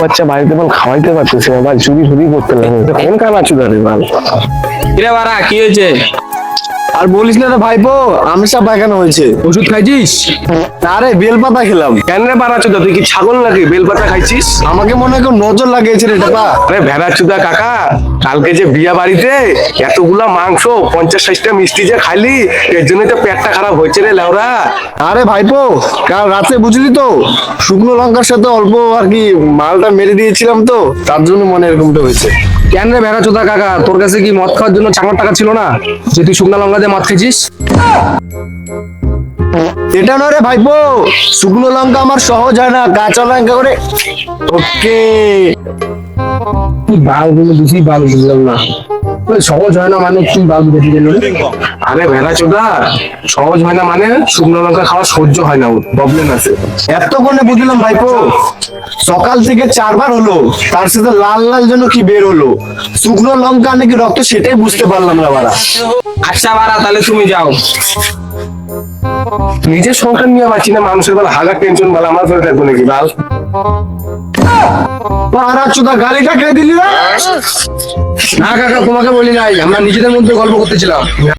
বাচ্চা বাড়িতে বল খাওয়াইতে পারতেছে না, ভাই চুরি চুরি করতে লাগে, কোন কানা চুদারে বাল। কিরে বাড়া কি হয়েছে? আর বলিস না রে ভাইপো, আমিষা পায়খানা হয়েছে। ওষুধ খাইছিস? আরে বেলপাতা খেলাম। কেন রে বাড়া চুদা, তুই কি ছাগল নাকি বেলপাতা খাইছিস? আমাকে মনে হয় কেউ নজর লাগিয়েছে রে টাকা। আরে ভেড়া চুদা কাকা, কালকে যে বিয়া বাড়িতে এতগুলা মাংস 50-60টা মিষ্টি যে খাইলি, এর জন্য তো পেটটা খারাপ হয়েছে রে লেওরা। আরে ভাইপো, কাল রাতে বুঝলি তো শুকনো লঙ্কার সাথে অল্প আর কি মালটা মেরে দিয়েছিলাম, তো তার জন্য মনে এরকমটা হয়েছে। কেন রে ভেড়া চুদা কাকা, তোর কাছে কি মদ খাওয়ার জন্য চাঙার টাকা ছিল না যে তুই শুকনা লঙ্কা দিয়ে মদ খেয়েছিস? এটা নয় রে ভাইপো, শুকনো লঙ্কা আমার সহজ হয় না, কাঁচা লঙ্কা করে। ওকে, তুই বাল গুলো বেশি বাল বুঝলাম না, সহজ হয় না মানে তুই বাল বেশি গেল। আরে ভেড়া চোদা, সহজ হয় না মানে শুকনো লঙ্কা খাওয়া সহ্য হয় না, প্রবলেম আছে। এতক্ষণে বুঝলাম ভাইপো। সকাল থেকে 4 বার হলো, তার সাথে লাল লাল জন্য কি বের হলো, শুকনো লঙ্কা নাকি রক্ত, সেটাই বুঝতে পারলাম না বাড়া। আচ্ছা বাড়া, তাহলে তুমি যাও। নিজের সংসার নিয়ে বাঁচি না, মানুষের বেলা হাজার টেনশন বলে আমার ফেলে থাকবো নাকি বাল। বাড়া চোদা, গাড়িটা খেয়ে দিলি না? না কাকা, তোমাকে বলি নাই, আমরা নিজেদের মধ্যে গল্প করতেছিলাম।